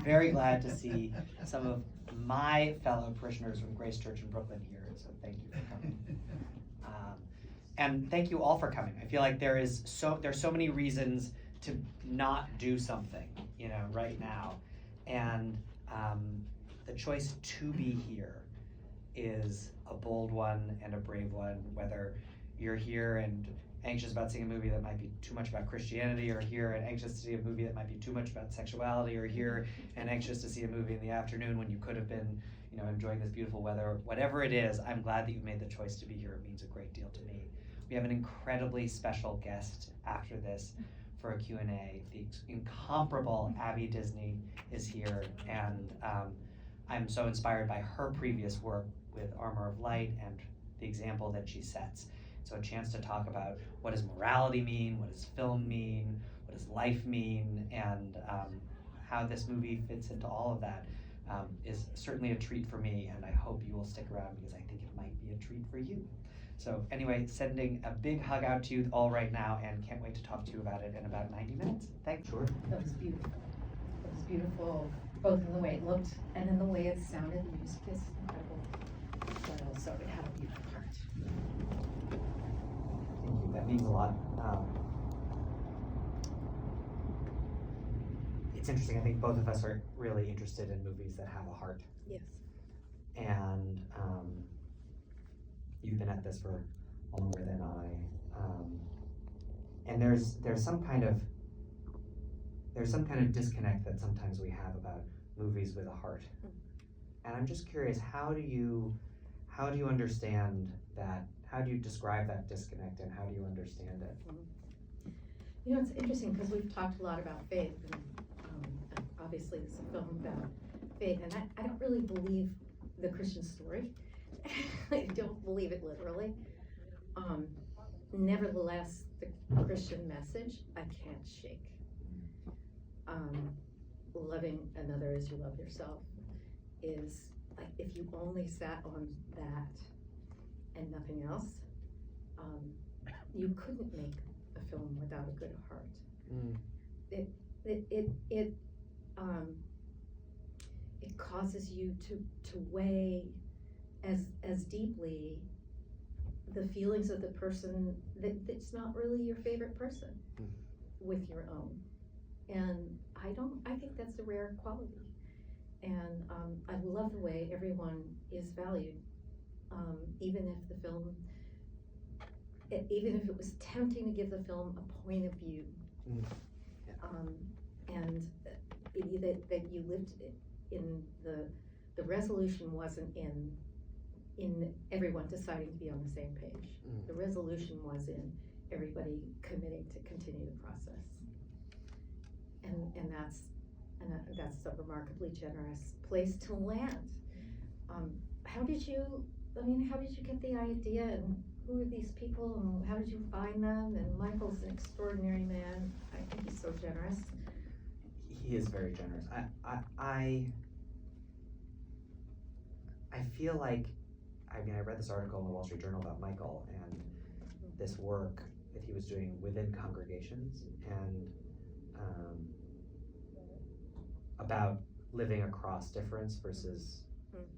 very glad to see some of my fellow parishioners from Grace Church in Brooklyn here, so thank you for coming. And thank you all for coming. I feel like there's so many reasons to not do something, right now. And the choice to be here is a bold one and a brave one, whether you're here and anxious about seeing a movie that might be too much about Christianity, or here and anxious to see a movie that might be too much about sexuality, or here and anxious to see a movie in the afternoon when you could have been, enjoying this beautiful weather. Whatever it is, I'm glad that you've made the choice to be here. It means a great deal to me. We have an incredibly special guest after this for a Q&A. The incomparable Abby Disney is here, and I'm so inspired by her previous work with Armory of Light and the example that she sets. So a chance to talk about what does morality mean, what does film mean, what does life mean, and how this movie fits into all of that is certainly a treat for me, and I hope you will stick around because I think it might be a treat for you. So anyway, sending a big hug out to you all right now, and can't wait to talk to you about it in about 90 minutes. Thanks. Sure. That was beautiful. It was beautiful, both in the way it looked and in the way it sounded. The music is incredible, but also it had a beautiful heart. Thank you. That means a lot. It's interesting. I think both of us are really interested in movies that have a heart. Yes. And you've been at this for longer than I. And there's some kind of disconnect that sometimes we have about movies with a heart. And I'm just curious, how do you understand that? How do you describe that disconnect, and how do you understand it? It's interesting because we've talked a lot about faith, and obviously this is a film about faith, and I don't really believe the Christian story. I don't believe it literally. Nevertheless, the Christian message I can't shake. Loving another as you love yourself is like, if you only sat on that and nothing else, you couldn't make a film without a good heart. It causes you to weigh as deeply the feelings of the person that's not really your favorite person with your own. And I think that's a rare quality. And I love the way everyone is valued, even if the film, even if it was tempting to give the film a point of view, and that you lived in the resolution wasn't in everyone deciding to be on the same page. The resolution was in everybody committing to continue the process, and that's a remarkably generous place to land. How did you get the idea, and who are these people, and how did you find them? And Michael's an extraordinary man. I think he's so generous. He is very generous. I feel like, I read this article in the Wall Street Journal about Michael and this work that he was doing within congregations, and about living across difference versus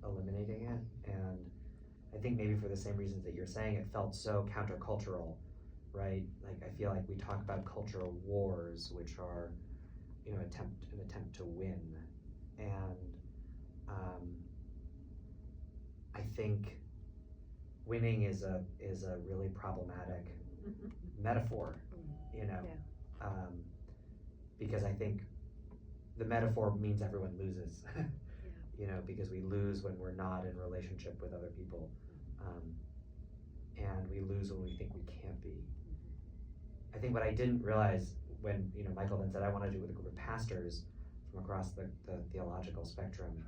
eliminating it. And I think maybe for the same reasons that you're saying, it felt so countercultural, right? Like, I feel like we talk about cultural wars, which are, an attempt to win. And I think winning is a really problematic metaphor, because I think the metaphor means everyone loses, because we lose when we're not in relationship with other people, and we lose when we think we can't be. I think what I didn't realize when Michael then said, I want to do it with a group of pastors from across the theological spectrum,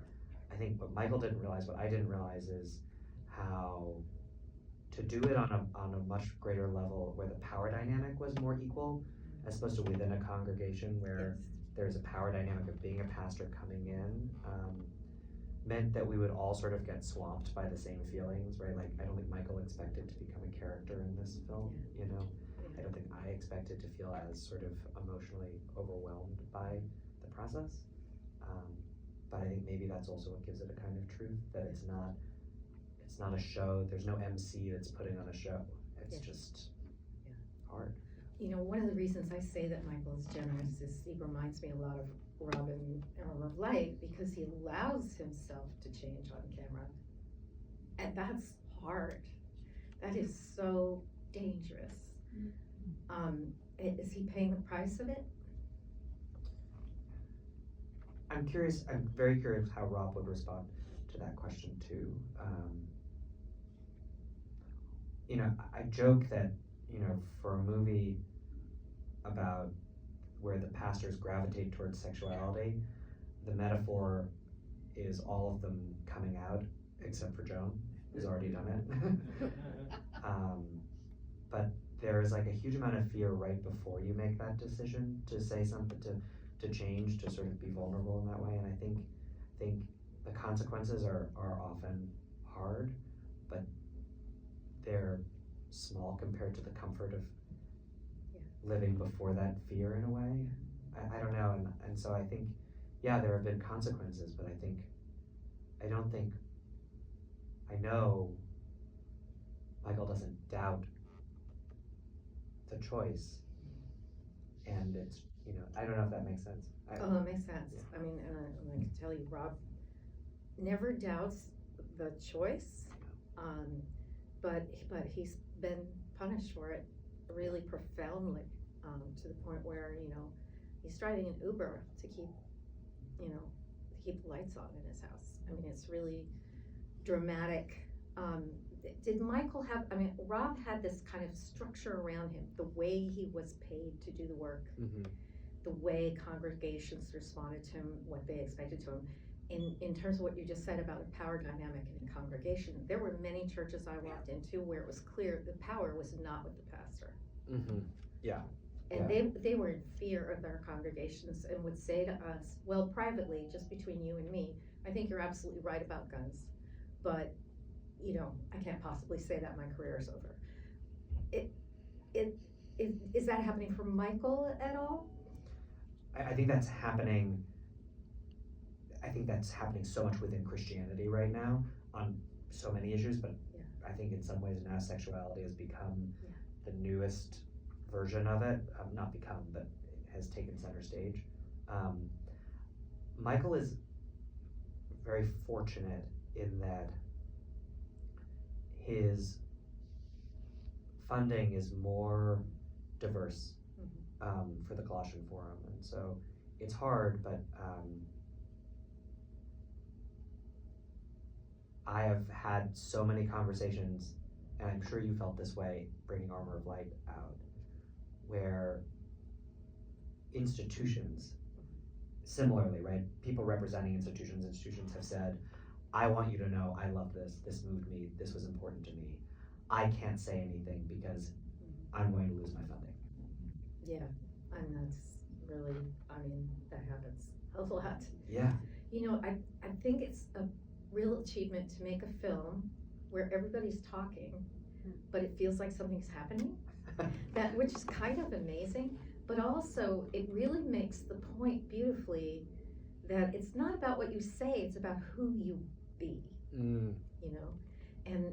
I think what Michael didn't realize, what I didn't realize, is how to do it on a much greater level where the power dynamic was more equal, as opposed to within a congregation where there's a power dynamic of being a pastor coming in, meant that we would all sort of get swamped by the same feelings, right? Like, I don't think Michael expected to become a character in this film, I don't think I expected to feel as sort of emotionally overwhelmed by the process. think maybe that's also what gives it a kind of truth, that it's not a show. There's no MC that's putting on a show. It's just art. You know, one of the reasons I say that Michael is generous is he reminds me a lot of Robin in Armory of Light, because he allows himself to change on camera. And that's hard. That is so dangerous. Is he paying the price of it? I'm very curious how Rob would respond to that question too. You know, I joke that, you know, for a movie about where the pastors gravitate towards sexuality, the metaphor is all of them coming out, except for Joan, who's already done it. But there is like a huge amount of fear right before you make that decision to say something, to change, to sort of be vulnerable in that way. And I think the consequences are often hard, but they're small compared to the comfort of living before that fear in a way. I don't know, and so I think, yeah, there have been consequences, but I know Michael doesn't doubt the choice, and it's, you know, I don't know if that makes sense. It makes sense. I mean, and I can tell you, Rob never doubts the choice, but he's been punished for it really profoundly, to the point where, you know, he's driving an Uber to keep the lights on in his house. I mean, it's really dramatic. Did Michael have, I mean, Rob had this kind of structure around him, the way he was paid to do the work, the way congregations responded to him, what they expected to him. In terms of what you just said about a power dynamic in a congregation, there were many churches I walked into where it was clear the power was not with the pastor. Yeah. And they were in fear of their congregations and would say to us, well, privately, just between you and me, I think you're absolutely right about guns, but, you know, I can't possibly say that, my career is over. Is that happening for Michael at all? I think that's happening. I think that's happening so much within Christianity right now on so many issues, but I think in some ways now sexuality has become the newest version of it. Not become, but has taken center stage. Michael is very fortunate in that his funding is more diverse for the Colossian Forum, and so it's hard, but I have had so many conversations, and I'm sure you felt this way bringing Armory of Light out, where institutions, similarly, right? People representing institutions have said, I want you to know I love this moved me, this was important to me. I can't say anything because I'm going to lose my funding. Yeah, and that's really, I mean, that happens a lot. Yeah. You know, I think it's a real achievement to make a film where everybody's talking, but it feels like something's happening, which is kind of amazing, but also it really makes the point beautifully that it's not about what you say, it's about who you be, you know, and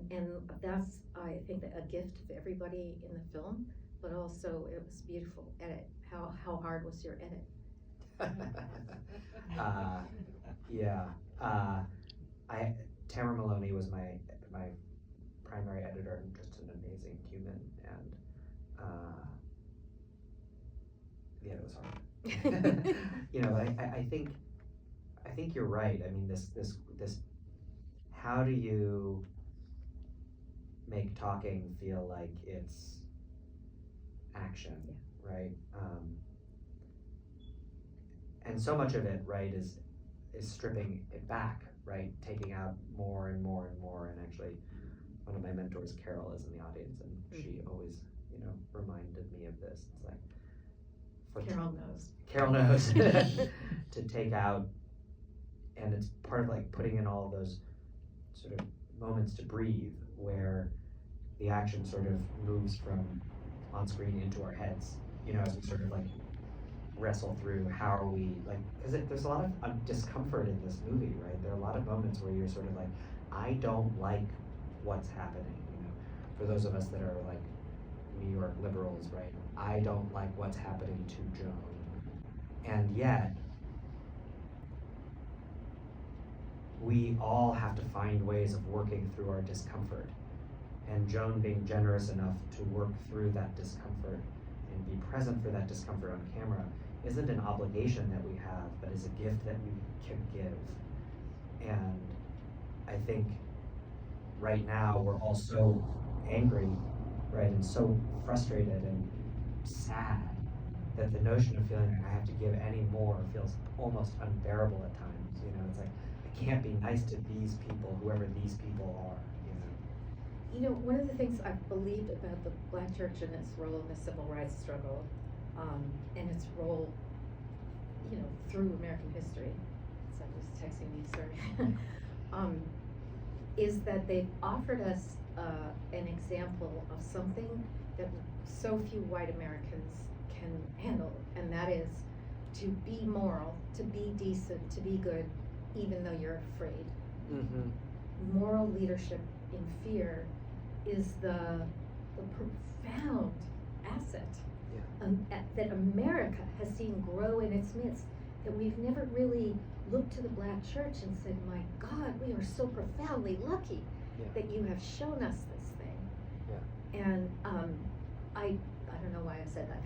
that's, I think, a gift of everybody in the film, but also it was beautiful edit. How hard was your edit? Tamara Maloney was my primary editor, and just an amazing human, and it was hard. You know, I think you're right. I mean, this how do you make talking feel like it's action, right? And so much of it, right, is stripping it back, right? Taking out more and more and more. And actually, one of my mentors, Carol, is in the audience, and she always, you know, reminded me of this. It's like, Carol knows to take out, and it's part of like putting in all those sort of moments to breathe, where the action sort of moves from on screen into our heads, you know, as we sort of like wrestle through how are we, like, because there's a lot of discomfort in this movie, right? There are a lot of moments where you're sort of like, I don't like what's happening, you know. For those of us that are like New York liberals, right? I don't like what's happening to Joan. And yet, we all have to find ways of working through our discomfort. And Joan being generous enough to work through that discomfort and be present for that discomfort on camera isn't an obligation that we have, but is a gift that we can give. And I think right now we're all so angry, right, and so frustrated and sad that the notion of feeling like I have to give any more feels almost unbearable at times. You know, it's like, I can't be nice to these people, whoever these people are, you know. You know, one of the things I've believed about the Black church and its role in the civil rights struggle, and its role, you know, through American history, so I was texting me, sorry, is that they've offered us an example of something that so few white Americans can handle, and that is to be moral, to be decent, to be good, even though you're afraid. Mm-hmm. Moral leadership in fear is the profound asset that America has seen grow in its midst, that we've never really looked to the Black church and said, my God, we are so profoundly lucky that you have shown us this thing. Yeah. And I don't know why I said that.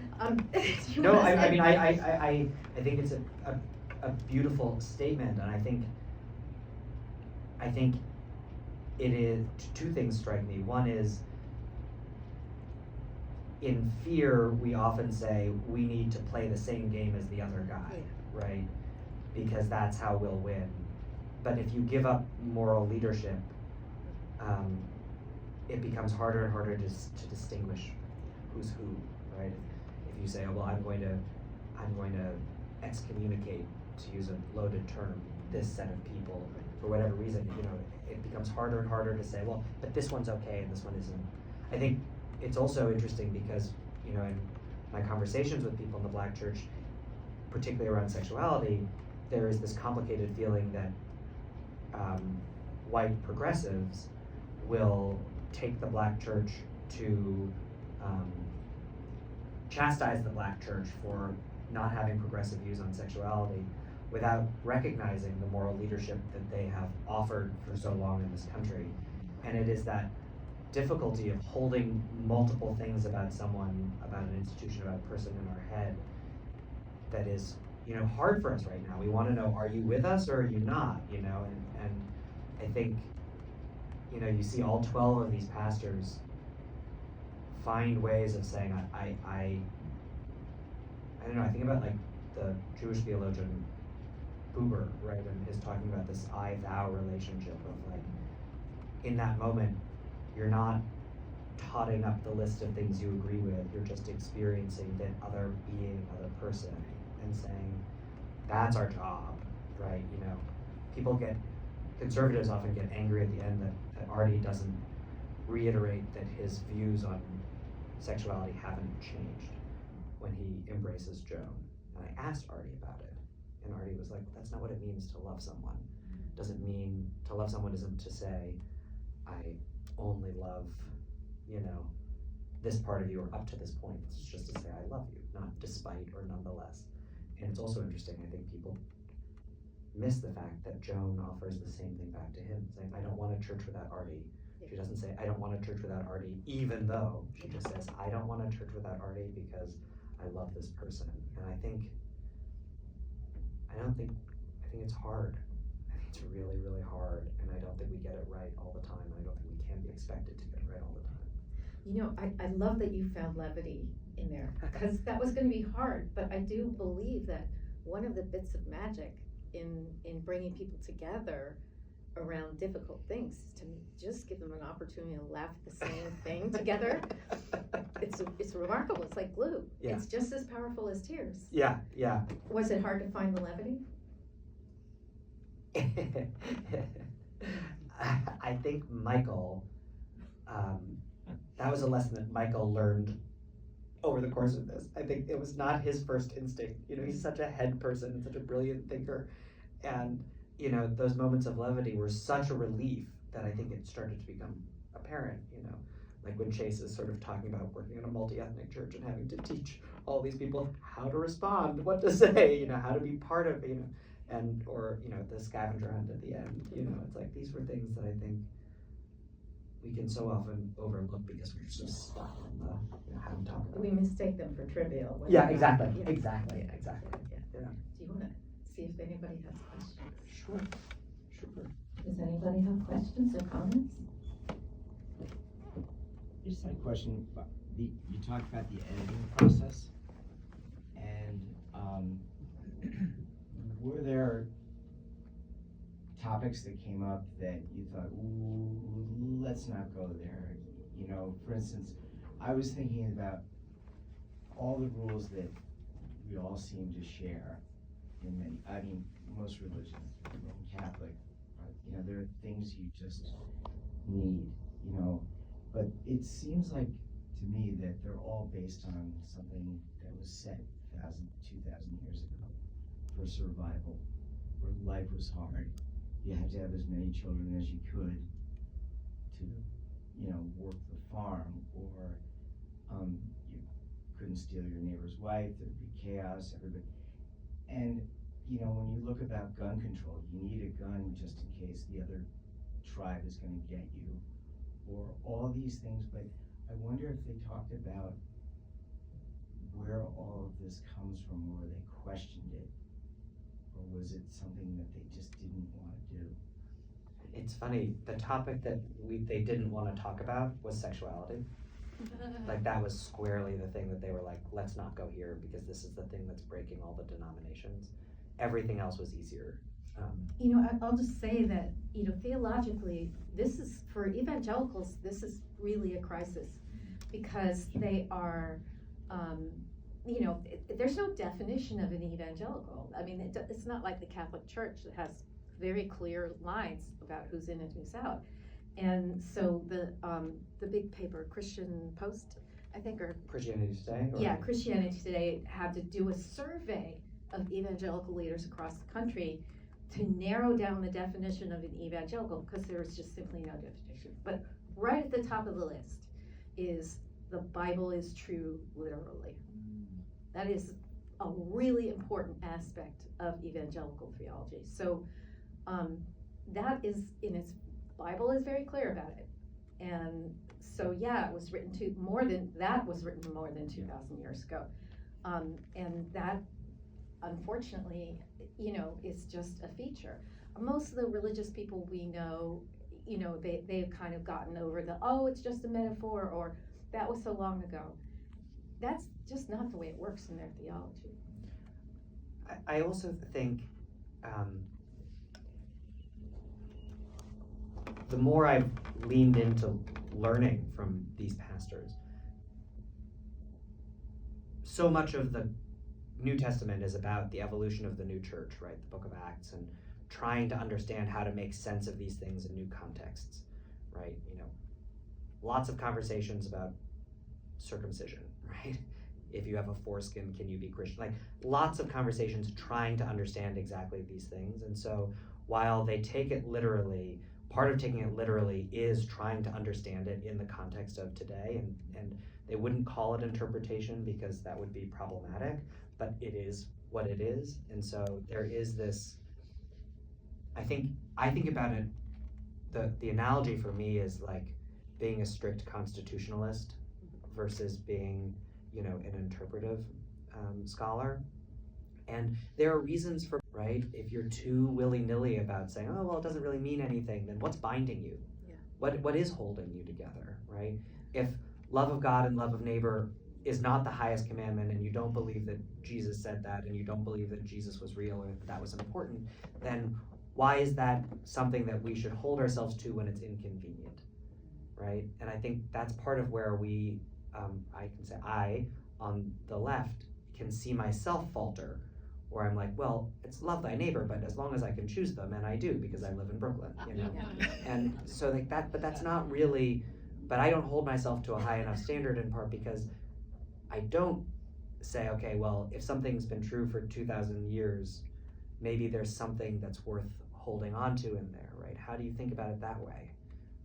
No, I mean, I think it's a beautiful statement, and I think it is, two things strike me. One is, in fear, we often say we need to play the same game as the other guy, right? Because that's how we'll win. But if you give up moral leadership, it becomes harder and harder to distinguish who's who, right? If you say, oh, well, I'm going to excommunicate, to use a loaded term, this set of people for whatever reason, you know, it becomes harder and harder to say, well, but this one's okay and this one isn't. I think it's also interesting because, you know, in my conversations with people in the Black church, particularly around sexuality, there is this complicated feeling that white progressives will take the Black church to chastise the Black church for not having progressive views on sexuality without recognizing the moral leadership that they have offered for so long in this country. And it is that difficulty of holding multiple things about someone, about an institution, about a person in our head that is, you know, hard for us right now. We want to know, are you with us or are you not, you know? And I think, you know, you see all 12 of these pastors find ways of saying, I don't know, I think about like the Jewish theologian Buber, right, and is talking about this I-thou relationship of like, in that moment, you're not totting up the list of things you agree with, you're just experiencing that other being, other person, and saying, that's our job, right? You know, conservatives often get angry at the end that Artie doesn't reiterate that his views on sexuality haven't changed when he embraces Joan. And I asked Artie about it, and Artie was like, that's not what it means to love someone. Doesn't mean, to love someone isn't to say, I only love, you know, this part of you or up to this point. It's just to say I love you, not despite or nonetheless. And it's also interesting, I think people miss the fact that Joan offers the same thing back to him, saying, I don't want a church without Artie. She doesn't say, I don't want a church without Artie, even though she just says, I don't want a church without Artie because I love this person. And I think it's hard. I think it's really, really hard, and I don't think we get it right all the time, and I don't think we can be expected to get it right all the time. You know, I love that you found levity in there, because that was going to be hard, but I do believe that one of the bits of magic in bringing people together around difficult things is to just give them an opportunity to laugh at the same thing together. It's remarkable. It's like glue. Yeah. It's just as powerful as tears. Yeah. Was it hard to find the levity? I think Michael, that was a lesson that Michael learned over the course of this. I think it was not his first instinct. You know, he's such a head person, such a brilliant thinker. And, you know, those moments of levity were such a relief that I think it started to become apparent, you know, like when Chase is sort of talking about working in a multi-ethnic church and having to teach all these people how to respond, what to say, you know, how to be part of, you know, and, or, you know, the scavenger hunt at the end, you know, it's like, these were things that I think we can so often overlook because we're so stuck in the, you know, how to talk about We mistake them for trivial. when Yeah, they're not. exactly, Yeah. exactly. Yeah. Yeah. Do you wanna see if anybody has questions? Sure. Does anybody have questions or comments? I just had a question. You talked about the editing process, and were there topics that came up that you thought, ooh, let's not go there? You know, for instance, I was thinking about all the rules that we all seem to share in many, I mean, most religions, Catholic, you know, there are things you just need, you know, but it seems like to me that they're all based on something that was set 2,000 years ago for survival, where life was hard. You had to have as many children as you could to, you know, work the farm, or you couldn't steal your neighbor's wife, there'd be chaos, everybody. And, you know, when you look about gun control, you need a gun just in case the other tribe is gonna get you, or all these things, but I wonder if they talked about where all of this comes from, where they questioned it, or was it something that they just didn't want to do? It's funny, the topic that they didn't want to talk about was sexuality. Like, that was squarely the thing that they were like, let's not go here because this is the thing that's breaking all the denominations. Everything else was easier. You know, I'll just say that, you know, theologically, this is, for evangelicals, this is really a crisis, because they are, you know, there's no definition of an evangelical. I mean, it's not like the Catholic Church that has very clear lines about who's in and who's out. And so the big paper, Christian Post, I think, or Christianity Today? Or? Yeah, Christianity Today had to do a survey of evangelical leaders across the country to narrow down the definition of an evangelical, because there was just simply no definition. But right at the top of the list is the Bible is true literally. That is a really important aspect of evangelical theology. So that is in its, Bible is very clear about it. And so yeah, it was written more than 2,000 years ago. And that, unfortunately, you know, is just a feature. Most of the religious people we know, you know, they've kind of gotten over oh, it's just a metaphor, or that was so long ago. That's just not the way it works in their theology. I also think the more I've leaned into learning from these pastors, so much of the New Testament is about the evolution of the new church, right? The book of Acts, and trying to understand how to make sense of these things in new contexts, right? You know, lots of conversations about circumcision, right? If you have a foreskin, can you be Christian? Like, lots of conversations trying to understand exactly these things. And so while they take it literally, part of taking it literally is trying to understand it in the context of today, and they wouldn't call it interpretation because that would be problematic, but it is what it is. And so there is this, I think about it, the analogy for me is like being a strict constitutionalist versus being, you know, an interpretive scholar. And there are reasons for, right? If you're too willy-nilly about saying, oh, well, it doesn't really mean anything, then what's binding you? Yeah. What is holding you together, right? If love of God and love of neighbor is not the highest commandment, and you don't believe that Jesus said that, and you don't believe that Jesus was real or that was important, then why is that something that we should hold ourselves to when it's inconvenient, right? And I think that's part of where we, I can say I, on the left, can see myself falter, where I'm like, well, it's love thy neighbor, but as long as I can choose them, and I do because I live in Brooklyn, you know? And so like that, but that's not really, but I don't hold myself to a high enough standard, in part because I don't say, okay, well, if something's been true for 2,000 years, maybe there's something that's worth holding on to in there, right? How do you think about it that way,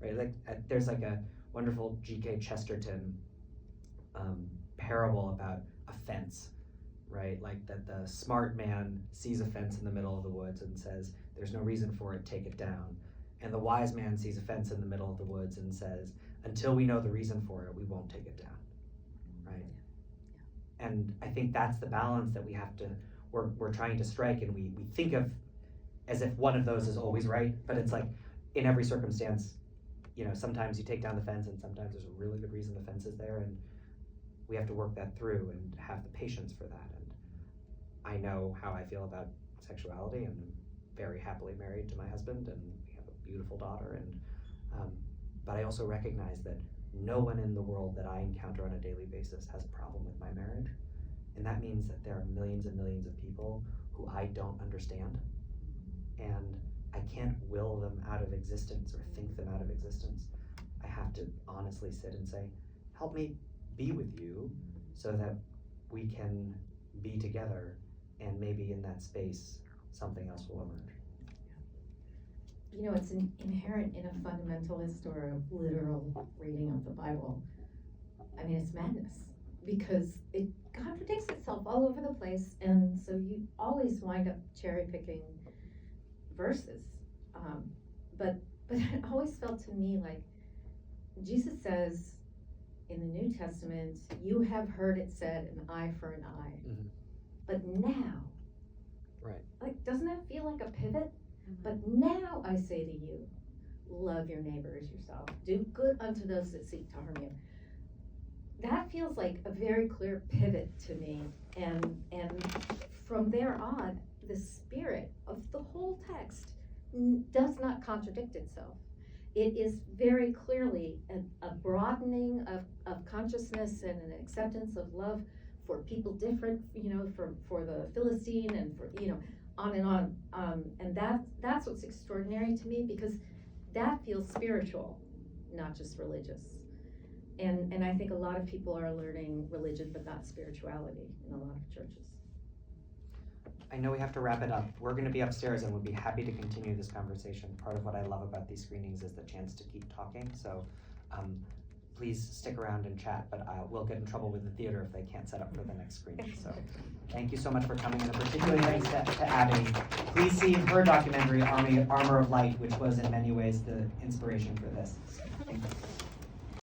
right? Like there's like a wonderful G.K. Chesterton parable about a fence, right? Like that the smart man sees a fence in the middle of the woods and says, there's no reason for it, take it down. And the wise man sees a fence in the middle of the woods and says, until we know the reason for it, we won't take it down, right? And I think that's the balance that we have to, we're trying to strike, and we think of as if one of those is always right, but it's like in every circumstance, you know, sometimes you take down the fence and sometimes there's a really good reason the fence is there, and we have to work that through and have the patience for that. And I know how I feel about sexuality, and I'm very happily married to my husband, and we have a beautiful daughter, and but I also recognize that no one in the world that I encounter on a daily basis has a problem with my marriage. And that means that there are millions and millions of people who I don't understand. And I can't will them out of existence or think them out of existence. I have to honestly sit and say, help me be with you so that we can be together, and maybe in that space, something else will emerge. You know, it's inherent in a fundamentalist or a literal reading of the Bible. I mean, it's madness, because it contradicts itself all over the place, and so you always wind up cherry picking verses. But it always felt to me like Jesus says in the New Testament, you have heard it said, an eye for an eye. Mm-hmm. But now, right? Like, doesn't that feel like a pivot? But now I say to you, love your neighbor as yourself. Do good unto those that seek to harm you. That feels like a very clear pivot to me. And from there on, the spirit of the whole text does not contradict itself. It is very clearly a broadening of consciousness and an acceptance of love for people different, you know, for the Philistine and for, you know, on and on, and that's what's extraordinary to me, because that feels spiritual, not just religious. And I think a lot of people are learning religion but not spirituality in a lot of churches. I know we have to wrap it up. We're going to be upstairs and we'll be happy to continue this conversation. Part of what I love about these screenings is the chance to keep talking, so please stick around and chat, but we'll get in trouble with the theater if they can't set up for the next screening. So thank you so much for coming, and a particular thanks to Abby. Please see her documentary, Armory of Light, which was in many ways the inspiration for this. Thank you.